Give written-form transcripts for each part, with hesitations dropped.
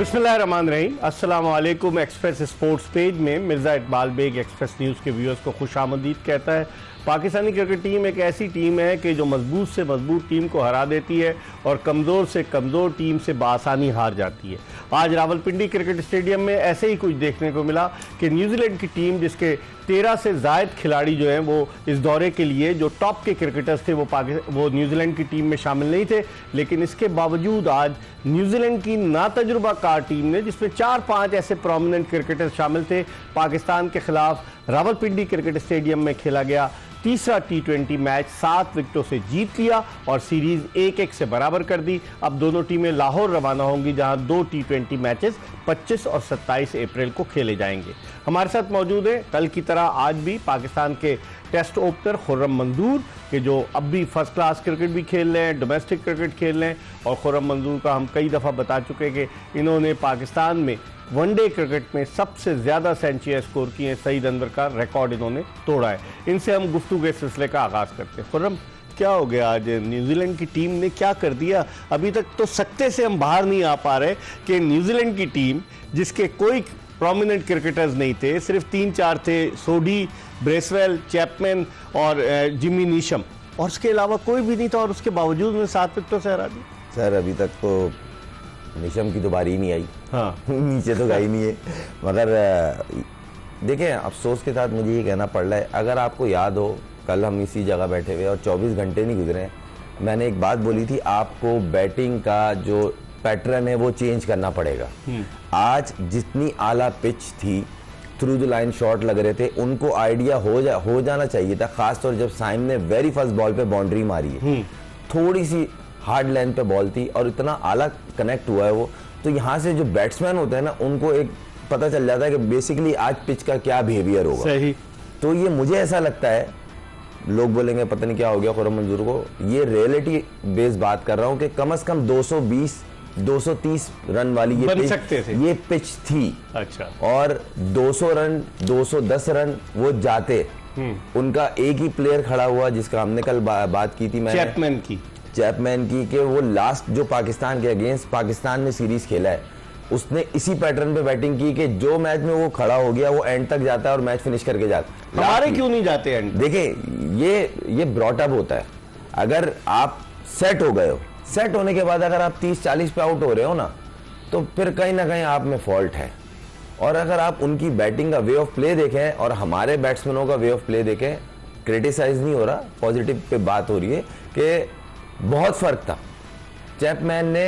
बिस्मिल्लाहिर्रहमानिर्रहीम। अस्सलाम वालेकुम। एक्सप्रेस स्पोर्ट्स पेज में मिर्ज़ा इकबाल बेग एक्सप्रेस न्यूज़ के व्यूअर्स को खुशामदीद कहता है। पाकिस्तानी क्रिकेट टीम एक ऐसी टीम है कि जो मजबूत से मजबूत टीम को हरा देती है और कमज़ोर से कमज़ोर टीम से बासानी हार जाती है। आज रावलपिंडी क्रिकेट स्टेडियम में ऐसे ही कुछ देखने को मिला कि न्यूजीलैंड की टीम, जिसके 13 से ज़ायद खिलाड़ी जो हैं वो इस दौरे के लिए जो टॉप के क्रिकेटर्स थे वो न्यूजीलैंड की टीम में शामिल नहीं थे, लेकिन इसके बावजूद आज न्यूजीलैंड की नातजुर्बाकार टीम ने, जिसमें 4-5 ऐसे प्रोमिनेंट क्रिकेटर शामिल थे, पाकिस्तान के खिलाफ रावलपिंडी क्रिकेट स्टेडियम में खेला गया तीसरा T20 मैच 7 विकेटों से जीत लिया और सीरीज 1-1 से बराबर कर दी। अब दोनों टीमें लाहौर रवाना होंगी, जहां 2 T20 मैचेस 25 और 27 अप्रैल को खेले जाएंगे। हमारे साथ मौजूद है कल की तरह आज भी पाकिस्तान के टेस्ट ओपनर खुर्रम मंजूर, के जो अब भी फर्स्ट क्लास क्रिकेट भी खेल रहे हैं, डोमेस्टिक क्रिकेट खेल रहे हैं। और खुर्रम मंजूर का हम कई दफ़ा बता चुके हैं कि इन्होंने पाकिस्तान में वनडे क्रिकेट में सबसे ज़्यादा सेंचुरियाँ स्कोर की हैं। सईद अनवर का रिकॉर्ड इन्होंने तोड़ा है। इनसे हम गुफ्तगू के सिलसिले का आगाज़ करते हैं। खुर्रम, क्या हो गया आज न्यूजीलैंड की टीम ने, क्या कर दिया? अभी तक तो सकते से हम बाहर नहीं आ पा रहे कि न्यूजीलैंड की टीम, जिसके कोई प्रोमिनेंट क्रिकेटर्स नहीं थे, सिर्फ 3-4 थे, सोडी, ब्रेसवेल, चैपमैन और जिमी नीशम, और उसके अलावा कोई भी नहीं था, और उसके बावजूद में 7 विकेटों से हरा दी। सर अभी तक तो नीशम की तो बारी ही नहीं आई। हाँ नीचे तो गई नहीं है। मगर देखें, अफसोस के साथ मुझे ये कहना पड़ रहा है, अगर आपको याद हो कल हम इसी जगह बैठे हुए और 24 घंटे नहीं गुजरे, मैंने एक बात बोली थी, आपको बैटिंग का जो पैटर्न है वो चेंज करना पड़ेगा। आज जितनी आला पिच थी, थ्रू द लाइन शॉट लग रहे थे, उनको आइडिया हो जाना चाहिए था, खासतौर जब साइम ने वेरी फर्स्ट बॉल पे बाउंड्री मारी है। थोड़ी सी हार्ड लेंथ पे बॉल थी और इतना आला कनेक्ट हुआ है वो, तो यहाँ से जो बैट्समैन होते हैं ना, उनको एक पता चल जाता है कि बेसिकली आज पिच का क्या बिहेवियर होगा। सही। तो ये मुझे ऐसा लगता है, लोग बोलेंगे पता नहीं क्या हो गया खुर्रम मंजूर को, ये रियलिटी बेस्ड बात कर रहा हूँ कि कम से कम 220-230 रन वाली ये पिच थी। अच्छा। और 200 रन, 210 रन वो जाते। उनका एक ही प्लेयर खड़ा हुआ, जिसका हमने कल बात की थी, चैपमैन की कि वो लास्ट जो पाकिस्तान के अगेंस्ट पाकिस्तान में सीरीज खेला है, उसने इसी पैटर्न पे बैटिंग की कि जो मैच में वो खड़ा हो गया वो एंड तक जाता है और मैच फिनिश करके जाता है। हमारे क्यों नहीं जाते एंड? देखें, ये ब्रॉट अप होता है। अगर आप सेट हो गए हो, सेट होने के बाद अगर आप 30-40 पे आउट हो रहे हो ना, तो फिर कहीं ना कहीं आप में फॉल्ट है। और अगर आप उनकी बैटिंग का वे ऑफ प्ले देखें और हमारे बैट्समैनों का वे ऑफ प्ले देखें, क्रिटिसाइज नहीं हो रहा, पॉजिटिव पे बात हो रही है कि बहुत फर्क था। चैपमैन ने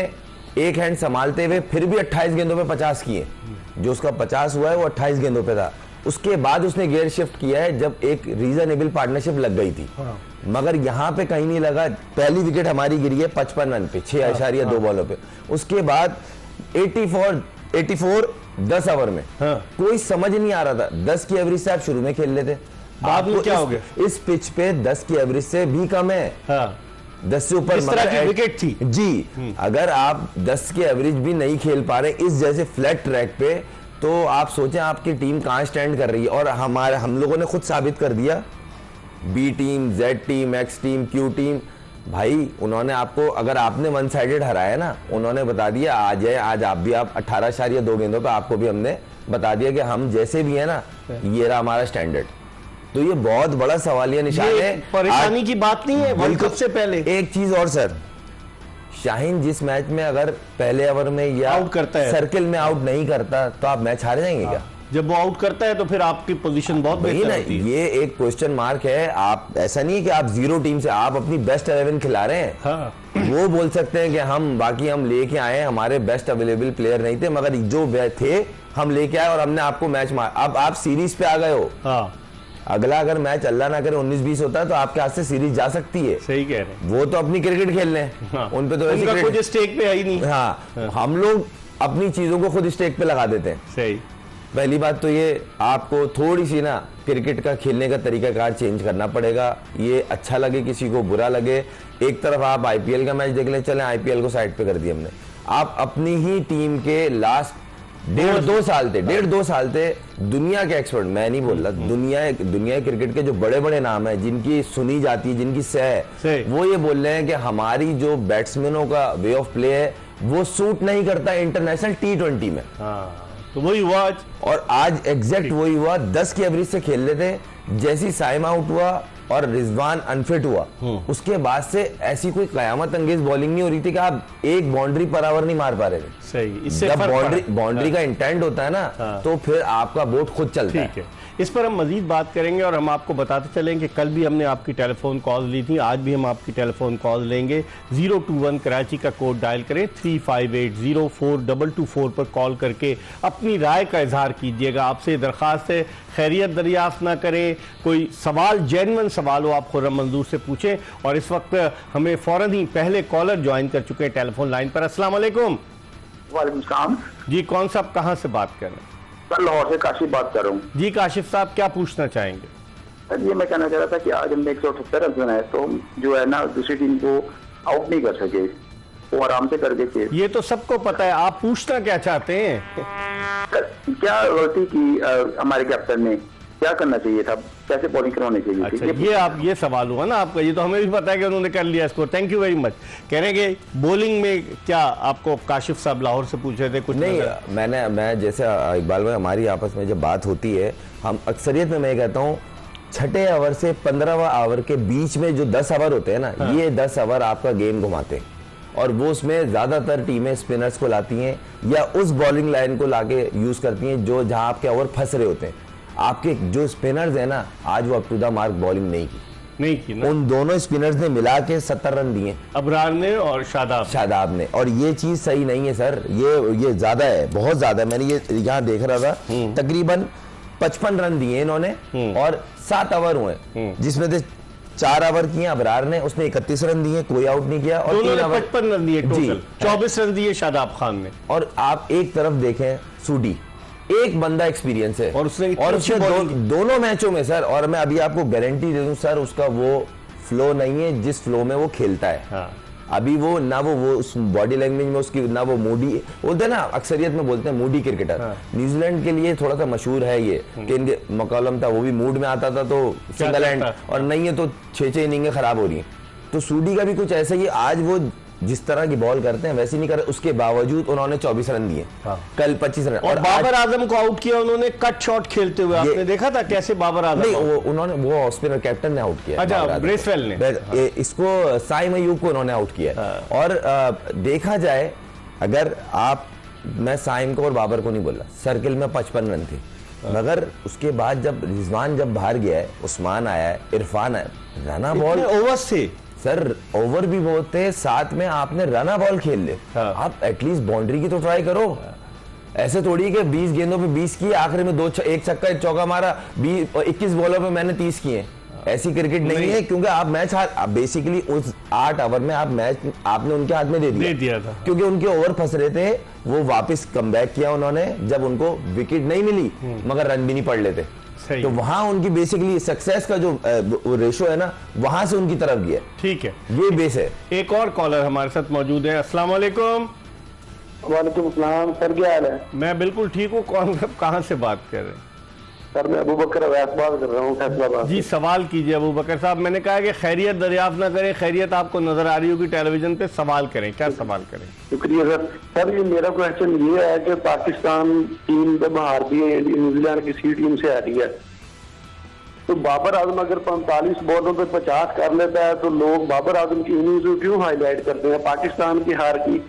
एक हैंड संभालते हुए फिर भी 28 गेंदों पे 50 किए। जो उसका 50 हुआ है वो 28 गेंदों पे था। उसके बाद उसने गियर शिफ्ट किया है जब एक रीजनेबल पार्टनरशिप लग गई थी। मगर यहाँ पे कहीं नहीं लगा। पहली विकेट हमारी गिरी है 55 रन पे, 6.2 बॉलों पे। उसके बाद 84 10 ओवर में। कोई समझ नहीं आ रहा था। 10 की एवरेज से आप शुरू में खेल लेते, बाद में क्या हो गया? इस पिच पे 10 की एवरेज से भी कम है। 10 से ऊपर विकेट थी जी। अगर आप 10 की एवरेज भी नहीं खेल पा रहे इस जैसे फ्लैट ट्रैक पे, तो आप सोचें आपकी टीम कहां स्टैंड कर रही है। और हम लोगों ने खुद साबित कर दिया, B team, Z team, X team, Q team, भाई उन्होंने आपको, अगर आपने वन साइडेड हराया ना, उन्होंने बता दिया आज आप भी, आप 18.2 गेंदों पे आपको भी हमने बता दिया कि हम जैसे भी है ना, ये रहा हमारा स्टैंडर्ड। तो ये बहुत बड़ा सवालिया निशान है। परेशानी की बात नहीं है वर्ल्ड कप से पहले। एक चीज और सर, शाहीन जिस मैच में अगर पहले ओवर में या आउट करता है, सर्किल में आउट नहीं करता, तो आप मैच हार जाएंगे क्या? जब वो आउट करता है तो फिर आपकी पोजीशन बहुत बेहतर होती है। ये एक क्वेश्चन मार्क है। आप ऐसा नहीं है कि आप जीरो टीम से, आप अपनी बेस्ट 11 खिला रहे हैं। हाँ। वो बोल सकते हैं कि हम लेके आए, हमारे बेस्ट अवेलेबल प्लेयर नहीं थे, मगर जो थे हम लेके आए और हमने आपको मैच मार। अब आप सीरीज पे आ गए हो। हाँ। अगला अगर मैच अल्लाह ना करे 19-20 होता है तो आपके हाथ से सीरीज जा सकती है। सही कह रहे हैं। वो तो अपनी क्रिकेट खेल रहे हैं। हाँ। उन पे तो उनका कुछ स्टेक पे है ही नहीं। हाँ। हम लोग अपनी चीजों को खुद स्टेक पे लगा देते हैं। सही। पहली बात तो ये, आपको थोड़ी सी ना क्रिकेट का खेलने का तरीकाकार चेंज करना पड़ेगा। ये अच्छा लगे किसी को, बुरा लगे। एक तरफ आप आईपीएल का मैच देख लें, चलें आईपीएल को साइड पे कर दिया हमने, आप अपनी ही टीम के लास्ट डेढ़ दो साल थे दुनिया के एक्सपर्ट, मैं नहीं बोल रहा, दुनिया क्रिकेट के जो बड़े बड़े नाम है, जिनकी सुनी जाती है, जिनकी सह, वो ये बोल रहे हैं कि हमारी जो बैट्समैनों का वे ऑफ प्ले है वो सूट नहीं करता इंटरनेशनल T20 में। तो वही हुआ आज, और आज एग्जैक्ट वही हुआ। 10 की एवरेज से खेल रहे थे, जैसी साइम आउट हुआ और रिजवान अनफिट हुआ, उसके बाद से ऐसी कोई कयामत अंगेज बॉलिंग नहीं हो रही थी कि आप एक बाउंड्री पर आवर नहीं मार पा रहे थे। सही, इससे जब बाउंड्री का इंटेंट होता है ना, तो फिर आपका बोट खुद चलता है। ठीक है, इस पर हम मजीद बात करेंगे और हम आपको बताते चलें कि कल भी हमने आपकी टेलीफोन कॉल ली थी, आज भी हम आपकी टेलीफोन कॉल लेंगे। 021 कराची का कोड डायल करें, 35804224 पर कॉल करके अपनी राय का इजहार कीजिएगा। आपसे दरख्वास्त है खैरियत दरियाफ्त ना करें, कोई सवाल जेन्युइन सवाल हो आप खुर्रम मंजूर से पूछें। और इस वक्त हमें फौरन ही पहले कॉलर ज्वाइन कर चुके हैं टेलीफोन लाइन पर। अस्सलाम वालेकुम। वालेकुम सलाम जी, कौन साहब कहाँ से बात कर रहे हैं? सर, लाहौर से काशिफ बात कर रहा हूँ। जी काशिफ साहब, क्या पूछना चाहेंगे? सर, ये मैं कहना चाह रहा था कि आज हमने 178 रन बनाए, तो हम जो है ना दूसरी टीम को आउट नहीं कर सके, वो आराम से करके थे। ये तो सबको पता है, आप पूछना क्या चाहते हैं? क्या गलती की हमारे कैप्टन ने, क्या करना चाहिए था, कैसे बॉलिंग करवानी चाहिए थी? अच्छा, ये सवाल हुआ ना आपका, ये तो हमें भी पता है कि उन्होंने कर लिया score. Thank you very much. कह रहे हैं कि बॉलिंग में क्या आपको काशिफ साहब लाहौर से पूछ रहे थे कुछ? नहीं, मैं जैसे इकबाल भाई, हमारी आपस में जब बात होती है, हम अक्सरियत में मैं कहता हूँ 6ठे ओवर से 15वां ओवर के बीच में जो 10 ओवर होते हैं ना, ये 10 ओवर आपका गेम घुमाते हैं, और वो उसमें ज्यादातर टीमें स्पिनर्स को लाती हैं या उस बॉलिंग लाइन को लाके यूज करती हैं जो जहां आपके ओवर फंस रहे होते हैं। आपके जो स्पिनर्स हैं ना, आज वो up to the mark bowling नहीं की ना? उन दोनों स्पिनर्स ने मिला के 70 रन दिए, अबरार ने और शादाब ने, और ये चीज सही नहीं है सर, ये ज्यादा है, बहुत ज्यादा है। मैंने ये यहाँ देख रहा था, तकरीबन 55 रन दिए इन्होंने और 7 ओवर हुए, जिसमें से 4 ओवर किए अबरार ने, उसने 31 रन दिए, कोई आउट नहीं किया, और 55 रन दिए टोटल, 24 रन दिए शादाब खान ने। और आप एक तरफ देखें, सूडी एक बंदा एक्सपीरियंस है, और उसने दोनों मैचों में सर, और मैं अभी आपको गारंटी दे दूं सर, उसका वो फ्लो नहीं है जिस फ्लो में वो खेलता है। हाँ। अभी वो ना वो उस बॉडी लैंग्वेज में उसकी, ना वो मूडी बोलते हैं ना, अक्सरियत में बोलते हैं मूडी क्रिकेटर। हाँ। न्यूजीलैंड के लिए थोड़ा सा मशहूर है ये कि मकलम था, वो भी मूड में आता था तो सिंगल हैंड, और नहीं है तो 6 इनिंगें खराब हो रही हैं। तो सूडी का भी कुछ ऐसा ही, आज वो जिस तरह की बॉल करते हैं वैसे नहीं कर रहे, उसके बावजूद उन्होंने 24 रन दिए। हाँ। कल 25 रन, और बाबर आजम को आउट किया उन्होंने कट शॉट खेलते हुए, आपने देखा था कैसे बाबर आजम? नहीं, उन्होंने वो स्पिनर कैप्टन ने आउट किया। अच्छा, ब्रेसवेल ने। हाँ। इसको साइम अयूब को उन्होंने आउट किया। हाँ। और देखा जाए, अगर आप, मैं साइम को और बाबर को नहीं बोला, सर्किल में 55 रन थे, मगर उसके बाद जब रिजवान जब बाहर गया है, उस्मान आया है, इरफान आया, राना बॉल ओवर्स थे सर, ओवर भी बहुत थे, साथ में आपने रना बॉल खेल ले। हाँ। आप एटलीस्ट बाउंड्री की तो ट्राई करो। हाँ। ऐसे थोड़ी कि 20 गेंदों पे 20 किए, आखिरी में एक छक्का एक चौका मारा, 21 बॉलों पे मैंने 30 किए। हाँ। ऐसी क्रिकेट नहीं है, क्योंकि आप मैच बेसिकली उस 8 ओवर में आप मैच आपने उनके हाथ में दे दिया था, क्योंकि उनके ओवर फंस रहे थे। वो वापस कमबैक किया उन्होंने जब उनको विकेट नहीं मिली, मगर रन भी नहीं पड़ लेते, तो वहां उनकी बेसिकली सक्सेस का जो रेशो है ना, वहां से उनकी तरफ गया। ठीक है, ये बेस है। एक और कॉलर हमारे साथ मौजूद है। अस्सलाम वालेकुम। वालेकुम सलाम सर, क्या हाल है? मैं बिल्कुल ठीक हूँ। कौन कहाँ से बात कर रहे हैं? सर, मैं अबू बकर अवैस बात कर रहा हूँ, फैसलाबाद। जी, सवाल कीजिए अबू बकर साहब। मैंने कहा कि खैरियत दरियाफ्त ना करें, खैरियत आपको नजर आ रही होगी टेलीविजन पे, सवाल करें। क्या सवाल करें? शुक्रिया सर। सर, ये मेरा क्वेश्चन ये है कि पाकिस्तान टीम जब हारती है, न्यूजीलैंड की सी टीम से हारी है, तो बाबर आजम अगर 45 बॉलों पे 50 कर लेता है, तो लोग बाबर आजम की इनिंग्स को क्यों हाईलाइट करते हैं? पाकिस्तान की हार की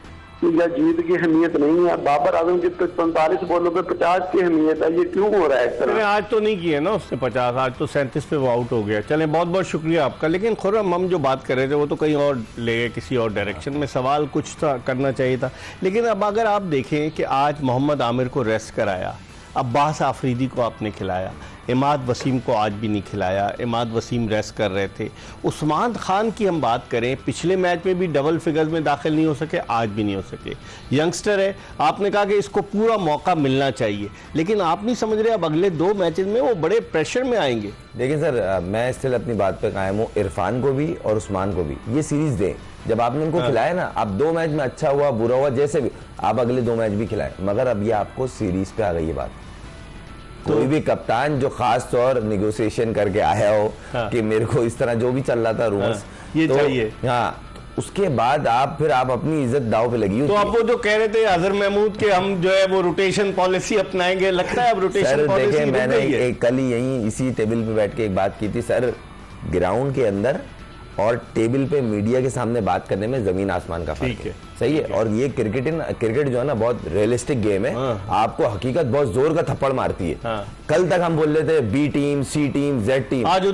या जीत की अहमियत नहीं है, बाबर आजम की 45 बॉलों पे 50 की अहमियत है, ये क्यों हो रहा है इस तरह? आज तो नहीं किए ना उसने 50, आज तो 37 पे वो आउट हो गया। चलें, बहुत बहुत शुक्रिया आपका। लेकिन खुर्रम, हम जो बात कर रहे थे वो तो कहीं और ले गए, किसी और डायरेक्शन में। सवाल कुछ था, करना चाहिए था। लेकिन अब अगर आप देखें कि आज मोहम्मद आमिर को रेस्ट कराया, अब्बास आफरीदी को आपने खिलाया, इमाद वसीम को आज भी नहीं खिलाया, इमाद वसीम रेस्ट कर रहे थे। उस्मान खान की हम बात करें, पिछले मैच में भी डबल फिगर्स में दाखिल नहीं हो सके, आज भी नहीं हो सके। यंगस्टर है, आपने कहा कि इसको पूरा मौका मिलना चाहिए, लेकिन आप नहीं समझ रहे अब अगले 2 मैचेस में वो बड़े प्रेशर में आएंगे। देखिए सर, मैं स्टिल अपनी बात पे कायम हूँ, इरफान को भी और उस्मान को भी ये सीरीज दें, जब आपने उनको खिलाया ना, आप 2 मैच में अच्छा हुआ बुरा हुआ जैसे भी, आप अगले 2 मैच भी खिलाए, मगर अब ये आपको सीरीज पे आ गई है बात। कोई भी कप्तान जो खास तौर निगोशिएशन करके आया हो कि मेरे को इस तरह जो भी चल रहा था रूमर्स ये चाहिए, हाँ, उसके बाद आप अपनी इज्जत दाव पे लगी। तो आप वो जो कह रहे थे अजहर महमूद के हम जो है वो रोटेशन पॉलिसी अपनाएंगे, लगता है अब रोटेशन पॉलिसी देखें, रुक मैंने गई है। कल ही यहीं इसी टेबल पे बैठ के एक बात की थी सर, ग्राउंड के अंदर और टेबल पे मीडिया के सामने बात करने में जमीन आसमान का फर्क है। सही है। और ये क्रिकेट जो है ना बहुत रियलिस्टिक गेम है, आपको हकीकत बहुत जोर का थप्पड़ मारती है। कल तक हम बोल रहे थे बी टीम, सी टीम, जेड टीम, आज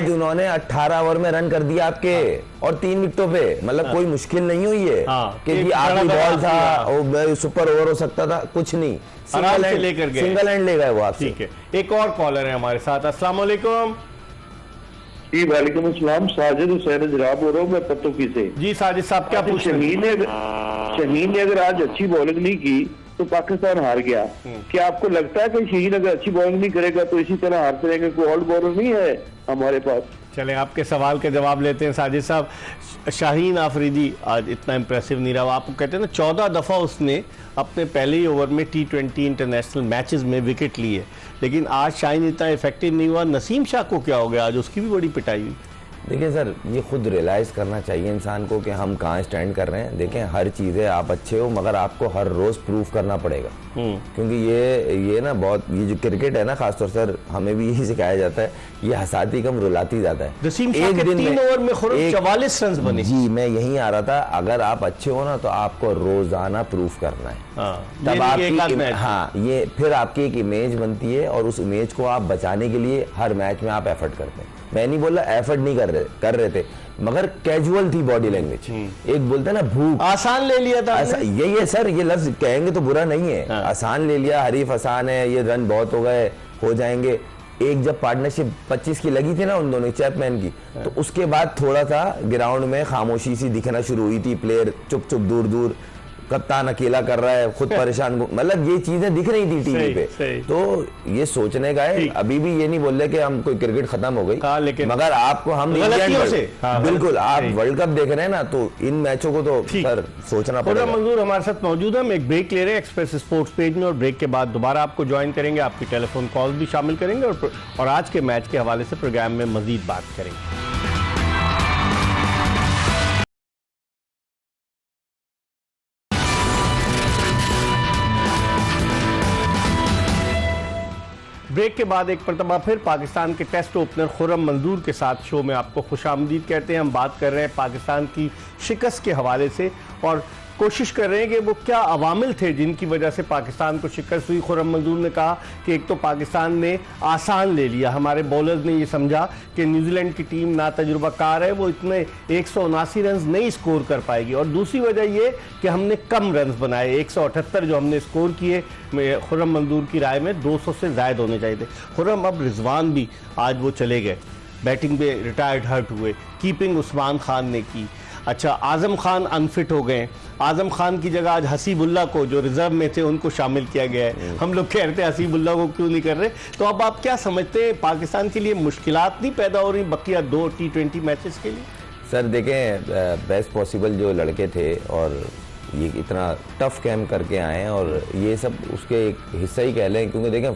उन्होंने 18 ओवर में रन कर दिया आपके, और 3 विकेटों पे, मतलब कोई मुश्किल नहीं हुई है कि आखिरी बॉल था, सुपर ओवर हो सकता था, कुछ नहीं, सिंगल हैंड ले गए वो आप। ठीक है, एक और कॉलर है हमारे साथ। अस्सलाम वालेकुम। जी वालेकुम अस्सलाम, साजिद हुसैन जराब हो रहा हूँ मैं पत्तोकी से। जी साजिद साहब, क्या पूछ रहे हैं? शहीन ने अगर आज अच्छी बॉलिंग नहीं की तो पाकिस्तान हार गया। क्या आपको लगता है कि शहीन अगर अच्छी बॉलिंग नहीं करेगा तो इसी तरह हारते रहेंगे? कोई ऑल बॉलर नहीं है हमारे पास? चले आपके सवाल के जवाब लेते हैं साजिद साहब। शाहीन आफरीदी आज इतना इंप्रेसिव नहीं रहा। आपको कहते हैं ना 14 दफ़ा उसने अपने पहले ही ओवर में T20 इंटरनेशनल मैचेस में विकेट लिए, लेकिन आज शाहीन इतना इफेक्टिव नहीं हुआ। नसीम शाह को क्या हो गया आज? उसकी भी बड़ी पिटाई हुई। देखिए सर, ये खुद रियलाइज़ करना चाहिए इंसान को कि हम कहाँ स्टैंड कर रहे हैं। देखें, हर चीज़ है, आप अच्छे हो मगर आपको हर रोज़ प्रूफ करना पड़ेगा, क्योंकि ये ना बहुत, ये जो क्रिकेट है ना खासतौर सर, हमें भी यही सिखाया जाता है, ये हंसाती कम रुलाती ज़्यादा है। एक दिन 3 ओवर में 44 रन बने। जी, मैं यहीं आ रहा था, अगर आप अच्छे हो ना तो आपको रोजाना प्रूफ करना है, तब आपकी हाँ ये फिर आपकी एक इमेज बनती है, और उस इमेज को आप बचाने के लिए हर मैच में आप एफर्ट करते हैं। मैं नहीं बोल रहा एफर्ट नहीं कर रहे थे, मगर कैजुअल थी बॉडी लैंग्वेज। एक बोलते हैं ना भूख, आसान ले लिया था। यही है सर, ये लफ्ज कहेंगे तो बुरा नहीं है। आसान ले लिया, हरीफ आसान है, ये रन बहुत हो गए, हो जाएंगे। एक जब पार्टनरशिप 25 की लगी थी ना उन दोनों चैपमैन की, तो उसके बाद थोड़ा सा ग्राउंड में खामोशी सी दिखना शुरू हुई थी। प्लेयर चुप चुप दूर दूर, कप्तान अकेला कर रहा है, खुद परेशान, मतलब ये चीजें दिख रही थी टीवी पे। तो ये सोचने का है, अभी भी ये नहीं बोल रहे कि हम कोई क्रिकेट खत्म हो गई, लेकिन मगर आपको हम बिल्कुल, आप वर्ल्ड कप देख रहे हैं ना, तो इन मैचों को तो सर सोचना पड़ेगा। मंजूर हमारे साथ मौजूद है। हम एक ब्रेक ले रहे हैं एक्सप्रेस स्पोर्ट्स पेज में, और ब्रेक के बाद दोबारा आपको ज्वाइन करेंगे, आपकी टेलीफोन कॉल भी शामिल करेंगे, और आज के मैच के हवाले से प्रोग्राम में मजीद बात करेंगे। ब्रेक के बाद एक मरतबा फिर पाकिस्तान के टेस्ट ओपनर खुर्रम मंजूर के साथ शो में आपको खुशामदीद कहते हैं। हम बात कर रहे हैं पाकिस्तान की शिकस्त के हवाले से, और कोशिश कर रहे हैं कि वो क्या अवामिल थे जिनकी वजह से पाकिस्तान को शिकस्त हुई। खुर्रम मंजूर ने कहा कि एक तो पाकिस्तान ने आसान ले लिया, हमारे बॉलर्स ने ये समझा कि न्यूजीलैंड की टीम ना तजुर्बाकार है, वो इतने 179 रन नहीं स्कोर कर पाएगी, और दूसरी वजह ये कि हमने कम रन बनाए, 178 जो हमने स्कोर किए, खुर्रम मंजूर की राय में 200 से ज़ायद होने चाहिए थे। खुर्रम, अब रिजवान भी आज वो चले गए, बैटिंग पे रिटायर्ड हर्ट हुए, कीपिंग उस्मान खान ने की। अच्छा, आजम खान अनफिट हो गए, आजम खान की जगह आज हसीबुल्ला को, जो रिजर्व में थे, उनको शामिल किया गया है। हम लोग कह रहे थे हसीबुल्ला को क्यों नहीं कर रहे। तो अब आप क्या समझते हैं, पाकिस्तान के लिए मुश्किलात नहीं पैदा हो रही बकिया 2 T20 मैचेस के लिए? सर देखें, बेस्ट पॉसिबल जो लड़के थे, और ये इतना टफ कैम्प करके आए हैं, और ये सब उसके एक हिस्सा ही कह लें, क्योंकि देखें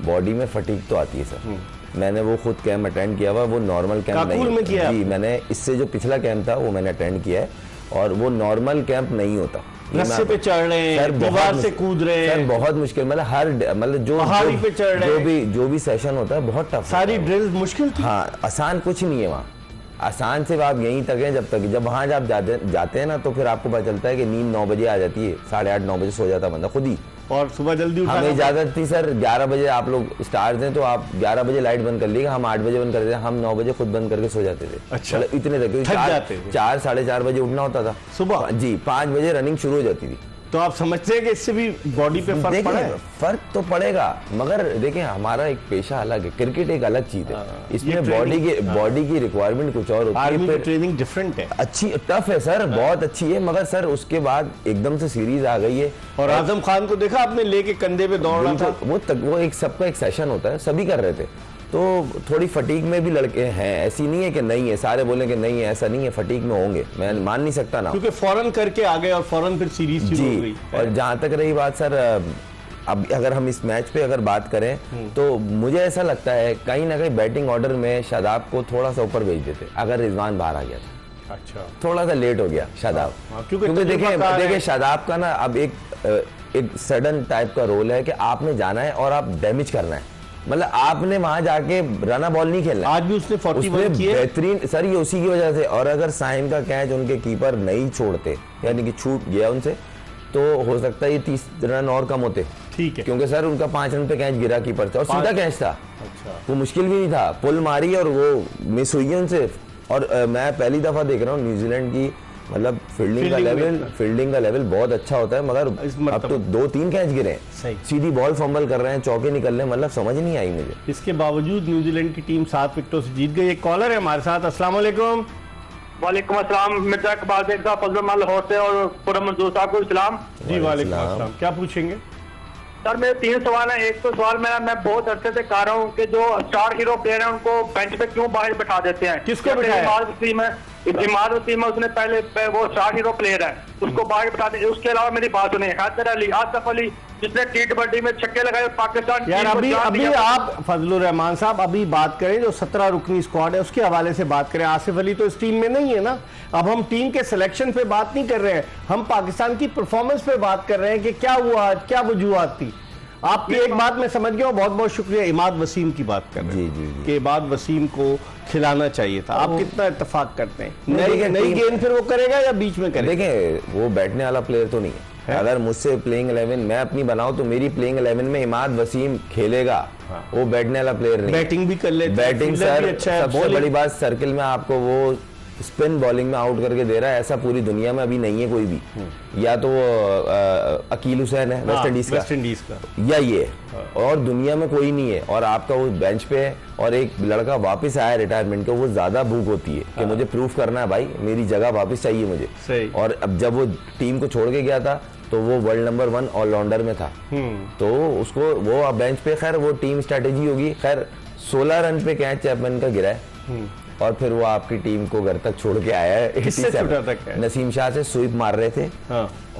बॉडी में फटीग तो आती है सर। मैंने वो खुद कैंप अटेंड किया हुआ, वो नॉर्मल कैंप नहीं में किया जी, मैंने इससे जो पिछला कैंप था वो मैंने अटेंड किया है, और वो नॉर्मल कैंप नहीं होता। रस्से पे चढ़ रहे हैं, दीवार से कूद रहे हैं, बहुत मुश्किल, मतलब जो पहाड़ी पे चढ़ रहे हैं, जो भी सेशन होता है बहुत टफ, सारी ड्रिल्स मुश्किल थी। हाँ, आसान कुछ नहीं है वहाँ। आसान सिर्फ आप यहीं तक हैं जब वहाँ जब जाते हैं ना, तो फिर आपको पता चलता है कि नींद 9 बजे आ जाती है, 8:30-9 बजे सो जाता बंदा खुद ही, और सुबह जल्दी उठा। हमें इजाजत थी सर 11 बजे, आप लोग स्टार्स हैं तो आप 11 बजे लाइट बंद कर लीजिएगा, हम 8 बजे बंद कर देते, हम 9 बजे खुद बंद करके सो जाते थे। अच्छा, मतलब इतने तक 4-4:30 बजे उठना होता था सुबह जी, 5 बजे रनिंग शुरू हो जाती थी। तो आप समझते हैं कि इससे भी बॉडी पे फर्क पड़ा है? फर्क तो पड़ेगा, मगर देखें हमारा एक पेशा अलग है, क्रिकेट एक अलग चीज है, इसमें बॉडी की रिक्वायरमेंट कुछ और होती है, फिर ट्रेनिंग डिफरेंट है, अच्छी टफ है सर, बहुत अच्छी है, मगर सर उसके बाद एकदम से सीरीज आ गई है। और आजम खान को देखा आपने, लेके कंधे पे दौड़ रहा था, वो एक सबका एक सेशन होता है, सभी कर रहे थे, तो थोड़ी फटीक में भी लड़के हैं, ऐसी नहीं है कि नहीं है, सारे बोले कि नहीं है, ऐसा नहीं है, फटीक में होंगे, मैं मान नहीं सकता ना, क्योंकि फौरन करके आ गए और फौरन फिर सीरीज शुरू हो गई। जी। और जहाँ तक रही बात सर, अब अगर हम इस मैच पे अगर बात करें तो मुझे ऐसा लगता है कहीं ना कहीं बैटिंग ऑर्डर में शादाब को थोड़ा सा ऊपर भेज देते अगर रिजवान बाहर आ गया था। अच्छा, थोड़ा सा लेट हो गया शादाब, क्योंकि देखिए शादाब का ना अब एक सडन टाइप का रोल है कि आपने जाना है और आप डैमेज करना है, मतलब आपने वहां जाके रना बॉल नहीं खेलना। आज भी उसने 41 किए बेहतरीन सर, ये उसी की वजह से। और अगर साइम का कैच उनके कीपर नहीं छोड़ते, यानी कि छूट गया उनसे, तो हो सकता है ये 30 रन और कम होते। ठीक है, क्योंकि सर उनका 5 रन पे कैच गिरा कीपर से और सीधा कैच था। अच्छा, वो मुश्किल भी नहीं था, पुल मारी और वो मिस हुई है उनसे। और मैं पहली दफा देख रहा हूँ न्यूजीलैंड की, मतलब फील्डिंग का लेवल बहुत अच्छा होता है, मगर अब तो 2-3 कैच गिरे, सीधी बॉल फंबल कर रहे हैं, चौके निकल रहे हैं, मतलब समझ नहीं आई मुझे। इसके बावजूद न्यूजीलैंड की टीम 7 विकेटों से जीत गई। एक कॉलर है हमारे साथ। अस्सलाम वालेकुम। वालेकुम अस्सलाम, मिर्जा इकबाल बेग साहब, फजल रहमान लाहौर से, और खुर्रम मंजूर साहब को सलाम। जी वालेकुम अस्सलाम, क्या पूछेंगे? सर मेरे 3 सवाल हैं। एक तो सवाल मेरा, मैं बहुत अरसे से कह रहा हूँ कि जो स्टार हीरो प्लेयर है उनको बेंच पे क्यों बाहर बैठा देते हैं? किसको बिठाया? इमाद वसीम है, उसने पहले वो स्टार हीरो प्लेयर है, उसको बाहर बैठा देते। उसके अलावा मेरी बात सुनिए, हैदर अली, आसिफ अली, जिसने टी20 में छक्के लगाए पाकिस्तान यार, अभी आप फजलुर रहमान साहब अभी बात करें जो 17 रुकनी स्क्वाड है उसके हवाले से बात करें। आसिफ अली तो इस टीम में नहीं है ना। अब हम टीम के सिलेक्शन पे बात नहीं कर रहे हैं, हम पाकिस्तान की परफॉर्मेंस पे बात कर रहे हैं कि क्या हुआ, क्या वजूहत थी। आपकी एक बात मैं समझ गया, बहुत बहुत शुक्रिया। इमाद वसीम की बात कर रहे हैं कि इमाद वसीम को खिलाना चाहिए था। आप कितना इत्तेफाक करते हैं? नई गेंद फिर वो करेगा या बीच में करेगा? देखिए वो बैठने वाला प्लेयर तो नहीं है। अगर मुझसे प्लेइंग 11 मैं अपनी बनाऊं तो मेरी प्लेइंग 11 में इमाद वसीम खेलेगा। वो बैठने वाला प्लेयर नहीं, बैटिंग भी कर लेता है, बैटिंग सर अच्छा है। सबसे बड़ी बात, सर्किल में आपको वो स्पिन बॉलिंग में आउट करके दे रहा है, ऐसा पूरी दुनिया में अभी नहीं है कोई भी। या तो वो अकील हुसैन है वेस्ट इंडीज का, या ये, और दुनिया में कोई नहीं है। और आपका वो बेंच पे है और एक लड़का वापस आया रिटायरमेंट को, वो ज्यादा भूख होती है कि मुझे प्रूफ करना है, भाई मेरी जगह वापस चाहिए मुझे। और अब जब वो टीम को छोड़ के गया था तो वो वर्ल्ड नंबर 1 ऑलराउंडर में था, तो उसको वो अब बेंच पे, खैर वो टीम स्ट्रेटेजी होगी। खैर 16 रन पे कैच चैपमैन का गिरा है और फिर वो आपकी टीम को घर तक छोड़ के आया है। किससे छूटा था कैच? नसीम शाह से स्वीप मार रहे थे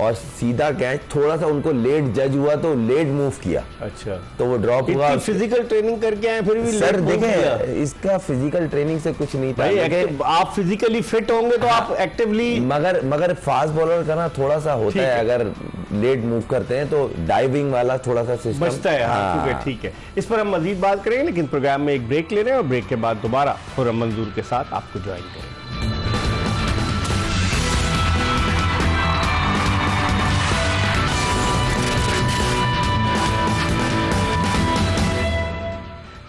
और सीधा कैच, थोड़ा सा उनको लेट जज हुआ तो लेट मूव किया। अच्छा, तो वो ड्रॉप हुआ। फिजिकल ट्रेनिंग करके आए फिर भी सर देखें, इसका फिजिकल ट्रेनिंग से कुछ नहीं था। आप फिजिकली फिट होंगे तो आप एक्टिवली, मगर फास्ट बॉलर का ना थोड़ा सा होता है, अगर लेट मूव करते हैं तो डाइविंग वाला थोड़ा सा सिस्टम बचता है। ठीक है, इस पर हम मजीद बात करेंगे, लेकिन प्रोग्राम में एक ब्रेक ले रहे हैं और ब्रेक के बाद दोबारा खुर्रम मंजूर के साथ आपको ज्वाइन करेंगे।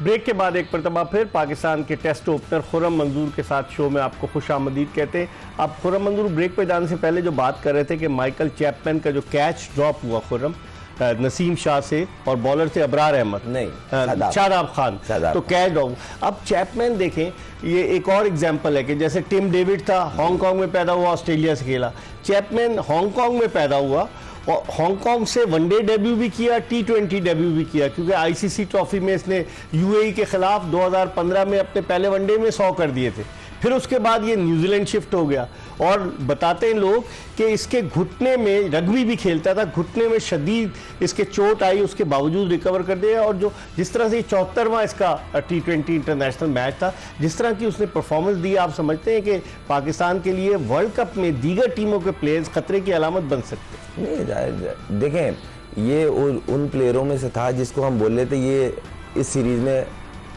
ब्रेक के बाद एक मरतबा फिर पाकिस्तान के टेस्ट ओपनर खुर्रम मंजूर के साथ शो में आपको खुशामदीद कहते हैं। आप खुर्रम मंजूर ब्रेक पे जाने से पहले जो बात कर रहे थे कि माइकल चैपमैन का जो कैच ड्रॉप हुआ खुर्रम नसीम शाह से और बॉलर से अबरार अहमद, नहीं शादाब खान, तो कैच ड्रॉप। अब चैपमैन देखें, ये एक और एग्जाम्पल है कि जैसे टिम डेविड था, हांगकांग में पैदा हुआ, ऑस्ट्रेलिया से खेला। चैपमैन हांगकांग में पैदा हुआ और हांगकांग से वनडे डेब्यू भी किया, T20 डेब्यू भी किया, क्योंकि आईसीसी ट्रॉफी में इसने यूएई के खिलाफ 2015 में अपने पहले वनडे में 100 कर दिए थे। फिर उसके बाद ये न्यूजीलैंड शिफ्ट हो गया और बताते हैं लोग कि इसके घुटने में, रग्बी भी खेलता था, घुटने में शदीद इसके चोट आई, उसके बावजूद रिकवर कर दिया। और जो जिस तरह से 74वां इसका T20 इंटरनेशनल मैच था, जिस तरह की उसने परफॉर्मेंस दी, आप समझते हैं कि पाकिस्तान के लिए वर्ल्ड कप में दीगर टीमों के प्लेयर्स खतरे की अलामत बन सकते हैं? नहीं, देखें ये उन प्लेयरों में से था जिसको हम बोल रहे थे ये इस सीरीज में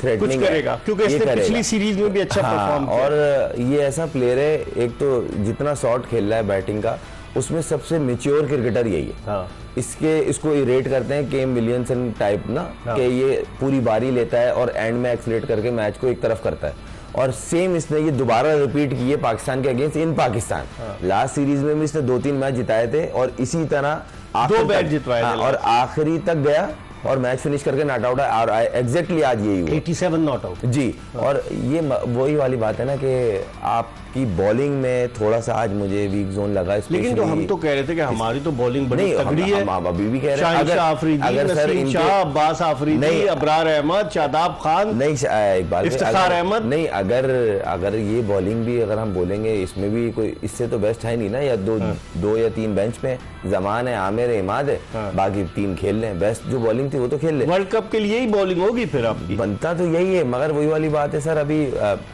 थ्रेटनिंग करेगा, क्योंकि इसने पिछली सीरीज में भी अच्छा परफॉर्म किया। और ये ऐसा प्लेयर है, एक तो जितना शॉट खेल रहा है बैटिंग का, उसमें सबसे मैच्योर क्रिकेटर यही है। इसको रेट करते हैं केम विलियमसन टाइप ना, कि ये पूरी बारी लेता है और एंड में एक्सलेट करके मैच को एक तरफ करता है। और सेम इसने ये दोबारा रिपीट की है पाकिस्तान के अगेंस्ट इन पाकिस्तान। लास्ट सीरीज में भी इसने 2-3 मैच जिताए थे और इसी तरह 2 मैच जितवाए थे और आखिरी तक गया और मैच फिनिश करके नॉट आउट है। और एग्जैक्टली आज यही हुआ, 87 नॉट आउट। जी, और ये वही वाली बात है ना कि आप कि बॉलिंग में थोड़ा सा आज मुझे वीक जोन लगा। लेकिन तो हम तो कह रहे थे कि हमारी तो बॉलिंग बड़ी तगड़ी है। हम अभी भी कह रहे हैं शाहिद शाह अफरीदी, नसीम शाह, अब्बास आफरीदी, अबरार अहमद, शादाब खान, नहीं इकबाल, इफ्तिखार अहमद, नहीं अगर ये बॉलिंग भी अगर हम बोलेंगे इसमें भी कोई इससे तो बेस्ट है नहीं ना। या दो या तीन बेंच पे जमान है, आमिर है, इमाद है, बाकी तीन खेल रहे हैं। बेस्ट जो बॉलिंग थी वो तो खेल रहे। वर्ल्ड कप के लिए ही बॉलिंग होगी फिर आपकी। बनता तो यही है, मगर वही वाली बात है सर, अभी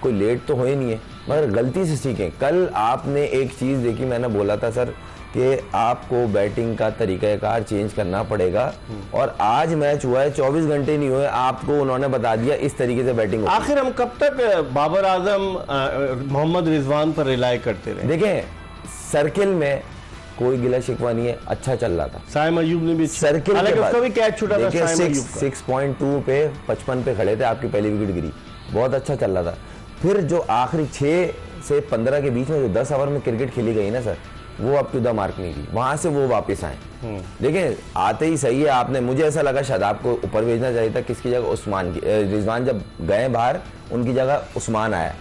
कोई लेट तो हो ही नहीं है, मगर गलती से सीखें। कल आपने एक चीज देखी, मैंने बोला था सर कि आपको बैटिंग का तरीकाकार चेंज करना पड़ेगा, और आज मैच हुआ है 24 घंटे नहीं हुए, आपको उन्होंने बता दिया इस तरीके से बैटिंग। आखिर हम कब तक बाबर आजम मोहम्मद रिजवान पर रिलाय करते रहे? देखें सर्किल में कोई गिला शिकवा नहीं है, अच्छा चल रहा था। साइम अयूब ने भी सर्किल हालांकि उसका भी कैच छूटा था। 6.2 पे 55 पे खड़े थे, आपकी पहली विकेट गिरी, बहुत अच्छा चल रहा था। फिर जो आखिरी 6 से 15 के बीच में जो 10 ओवर में क्रिकेट खेली गई ना सर, वो अब टू द मार्क नहीं थी, वहां से वो वापस आए। देखें आते ही सही है, आपने मुझे ऐसा लगा शादाब को ऊपर भेजना चाहिए था, किसकी जगह उस्मान की, रिजवान जब गए बाहर उनकी जगह उस्मान आया,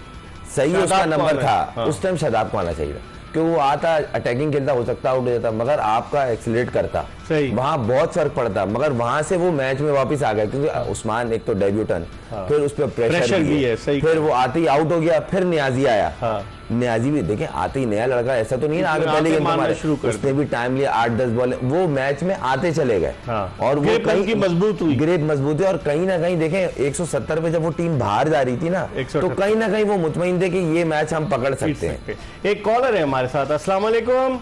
सही है, उसका नंबर था। उस टाइम शादाब को आना चाहिए था, क्योंकि वो आता अटैकिंग खेलता, हो सकता आउट हो जाता, मगर आपका एक्सीलरेट करता, वहां बहुत फर्क पड़ता। मगर वहां से वो मैच में वापस आ गए, क्योंकि उस्मान एक तो डेब्यूटन, फिर उस पर प्रेशर भी है, फिर वो आते ही आउट हो गया, फिर नियाजी आया। नियाजी भी देखें आते ही नया लड़का, ऐसा तो नहीं ना आगे पहले गेम हमारे, उसने भी टाइम लिया, 8-10 बॉल, वो मैच में आते चले गए, और वो कहीं मजबूत हुई, ग्रेप मजबूत हुई। और कहीं ना कहीं देखें 170 पे जब वो टीम बाहर जा रही थी ना, तो कहीं ना कहीं वो मुतमईन थे कि ये मैच हम पकड़ सकते हैं। एक कॉलर है हमारे साथ। अस्सलाम वालेकुम।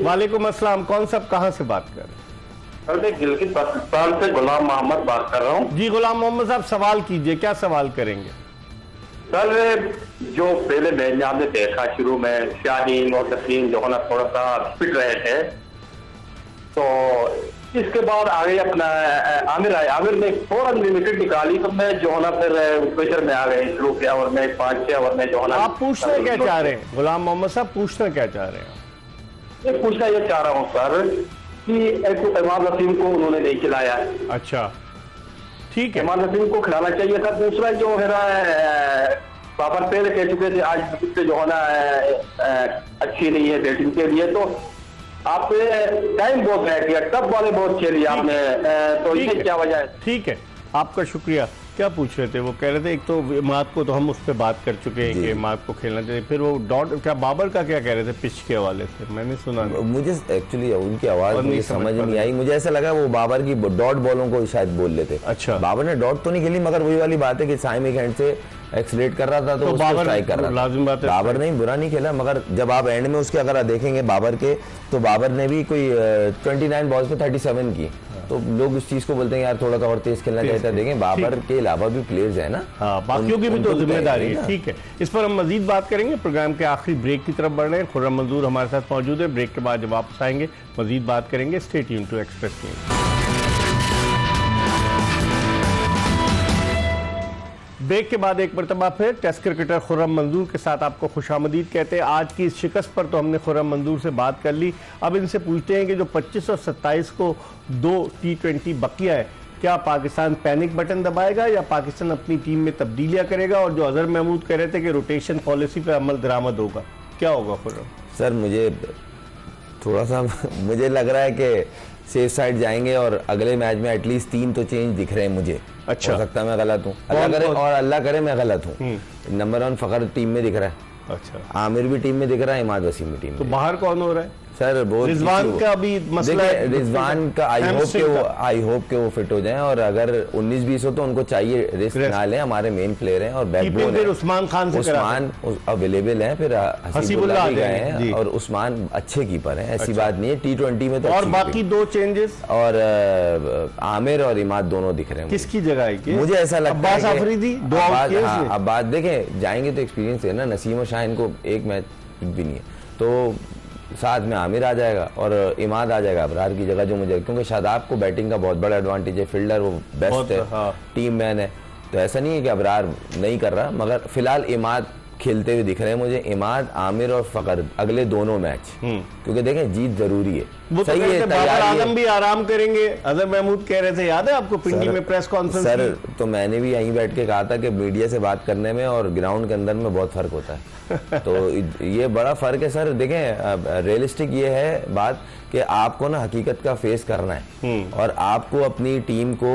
वालेकुम अस्सलाम। कौन साहब कहाँ से बात कर रहे हैं? सर मैं गिलगित पाकिस्तान से गुलाम मोहम्मद बात कर रहा हूँ। जी गुलाम मोहम्मद साहब सवाल कीजिए, क्या सवाल करेंगे? सर जो पहले मैच में आपने देखा, शुरू में शाहीन और तस्लीम जो है ना थोड़ा सा फिट रहे थे, तो इसके बाद आगे अपना आमिर आए, आमिर ने थोड़ा लिमिटेड निकाली, तो मैं जो है ना फिर प्रेशर में आ गए शुरू के ओवर में, 5-6 ओवर में जो है ना। आप पूछना क्या चाह रहे हैं गुलाम मोहम्मद साहब, पूछना क्या चाह रहे हैं? मैं पूछना ये चाह रहा हूँ सर कि इमाद वसीम को उन्होंने नहीं खिलाया। अच्छा ठीक है, इमाद वसीम को खिलाना चाहिए था। दूसरा जो है ना बाबर पहले कह चुके थे आज जो है ना अच्छी नहीं है बैटिंग के लिए, तो आपने टाइम बहुत बैठ गया, टफ वाले बहुत खेली आपने, तो इसे क्या वजह है? ठीक है, आपका शुक्रिया। क्या पूछ रहे थे? वो कह रहे थे एक तो इमाद को तो हम उस पर बात कर चुके हैं कि इमाद को खेलना चाहिए, फिर वो डॉट क्या बाबर का क्या कह रहे थे पिच के हवाले से? मैंने सुना नहीं। मुझे एक्चुअली उनकी आवाज मुझे समझ नहीं आई, मुझे ऐसा लगा वो बाबर की डॉट बॉलों को शायद बोल लेते। अच्छा, बाबर ने डॉट तो नहीं खेली, मगर वही वाली बात है कि साइम एक हैंड से एक्सलेट कर रहा था, तो बाबर ट्राई कर रहा था। लाजिम बात है, बाबर ने बुरा नहीं खेला, मगर जब आप एंड में उसके अगर देखेंगे बाबर के, तो बाबर ने भी कोई 29 बॉल्स पे 37 की, तो लोग उस चीज को बोलते हैं यार थोड़ा सा और तेज खेलना चाहिए था। देखें बाबर के अलावा भी प्लेयर्स है ना, बाकियों की भी तो जिम्मेदारी है। ठीक है, इस पर हम मजीद बात करेंगे। प्रोग्राम के आखिरी ब्रेक की तरफ बढ़ रहे हैं। खुर्रम मंजूर हमारे साथ मौजूद है। ब्रेक के बाद जब वापस आएंगे मजीद बात करेंगे। Stay tuned to Express news. Break के बाद एक मरतबा फिर टेस्ट क्रिकेटर खुर्रम मंजूर के साथ आपको खुशामदीद कहते हैं। आज की इस शिकस्त पर तो हमने खुर्रम मंजूर से बात कर ली। अब इनसे पूछते हैं कि जो 25 और 27 को 2 T20 बकिया है, क्या पाकिस्तान पैनिक बटन दबाएगा या पाकिस्तान अपनी टीम में तब्दीलियां करेगा? और जो अजहर महमूद कह रहे थे कि रोटेशन पॉलिसी पर अमल दरामद होगा, क्या होगा खुर्रम? सर मुझे थोड़ा सा मुझे लग रहा है कि सेफ साइड जाएंगे और अगले मैच में एटलीस्ट 3 तो चेंज दिख रहे हैं मुझे। अच्छा, हो सकता है मैं गलत हूँ, अल्लाह करे, और अल्लाह करे मैं गलत हूँ। नंबर 1 फखर टीम में दिख रहा है, अच्छा, आमिर भी टीम में दिख रहा है, इमाद वसीम भी टीम में। तो बाहर कौन हो रहा है? सर बहुत रिजवान का भी मसला है। रिजवान का आई होप के वो फिट हो जाएं, और अगर 19-20 हो तो उनको चाहिए रिस्क ना लें, हमारे मेन प्लेयर हैं और बैकबोन है। उस्मान खान से उस्मान अवेलेबल हैं, फिर हसीबुल्लाह भी गए हैं, और उस्मान अच्छे कीपर हैं, ऐसी बात नहीं है। T20 में तो और बाकी 2 चेंजेस, और आमिर और इमाद दोनों दिख रहे हैं। किसकी जगह है? मुझे ऐसा लगता है अब्बास आफरीदी अब बात देखें जाएंगे तो एक्सपीरियंस है ना, नसीम और शाहीन को एक मैच भी नहीं है, तो साथ में आमिर आ जाएगा और इमाद आ जाएगा अबरार की जगह, जो मुझे, क्योंकि शादाब को बैटिंग का बहुत बड़ा एडवांटेज है, फील्डर वो बेस्ट है, टीम मैन है, तो ऐसा नहीं है कि अबरार नहीं कर रहा, मगर फिलहाल इमाद खेलते हुए दिख रहे हैं मुझे, इमाद, आमिर और फकर, अगले दोनों मैच, क्योंकि देखें जीत जरूरी है। वो तो सही कहते है, बाबर तैयारी है। आजम भी आराम करेंगे, अजहर महमूद कह रहे थे, याद है आपको पिंडी में प्रेस कॉन्फ्रेंस सर की? तो मैंने भी यहीं बैठ के कहा था कि मीडिया से बात करने में और ग्राउंड के अंदर में बहुत फर्क होता है। तो ये बड़ा फर्क है सर। देखें रियलिस्टिक ये है बात कि आपको ना हकीकत का फेस करना है और आपको अपनी टीम को,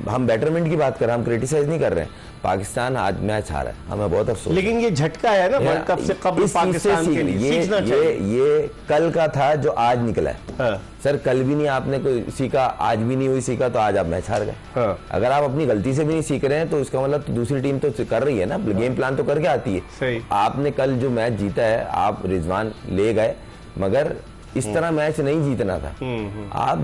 हम बेटरमेंट की बात कर रहे हैं, हम क्रिटिसाइज नहीं कर रहे हैं। पाकिस्तान आज मैच हारा है, हमें बहुत अफसोस है। लेकिन ये झटका है ना वर्ल्ड कप से कबल इस चीज से पाकिस्तान के लिए, सीखना चाहिए। ये कल का था जो आज निकला है। हाँ। सर कल भी नहीं आपने कोई सीखा, आज भी नहीं हुई सीखा, तो आज आप मैच हार गए। हाँ। अगर आप अपनी गलती से भी नहीं सीख रहे हैं तो इसका मतलब तो दूसरी टीम तो कर रही है ना, गेम प्लान तो करके आती है। सही। आपने कल जो मैच जीता है, आप रिजवान ले गए, मगर इस तरह मैच नहीं जीतना था। आप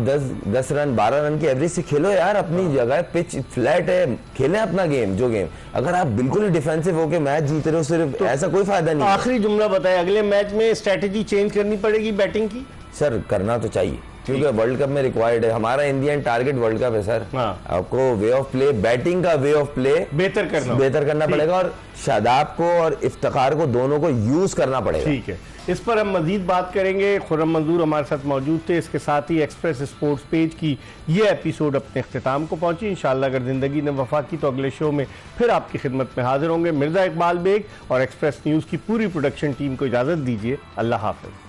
10 रन 12 रन की एवरेज से खेलो यार, अपनी जगह पिच फ्लैट है, खेलें अपना गेम जो गेम। अगर आप बिल्कुल डिफेंसिव होके मैच जीत रहे हो सिर्फ, ऐसा कोई फायदा नहीं है। आखिरी जुमला बताए, अगले मैच में स्ट्रेटेजी चेंज करनी पड़ेगी बैटिंग की? सर करना तो चाहिए, क्योंकि वर्ल्ड कप में रिक्वायर्ड है। हमारा इंडियन टारगेट वर्ल्ड कप है सर। हाँ। आपको वे ऑफ प्ले, बैटिंग का वे ऑफ प्ले बेहतर करना पड़ेगा और शादाब को और इफ्तिखार को, दोनों को यूज करना पड़ेगा। ठीक है, इस पर हम मजीद बात करेंगे। खुर्रम मंजूर हमारे साथ मौजूद थे। इसके साथ ही एक्सप्रेस स्पोर्ट्स पेज की ये एपिसोड अपने अख्तिताम को पहुंची। इंशाल्लाह अगर जिंदगी ने वफा की तो अगले शो में फिर आपकी खिदमत में हाजिर होंगे। मिर्जा इकबाल बेग और एक्सप्रेस न्यूज़ की पूरी प्रोडक्शन टीम को इजाज़त दीजिए। अल्लाह हाफ़िज़।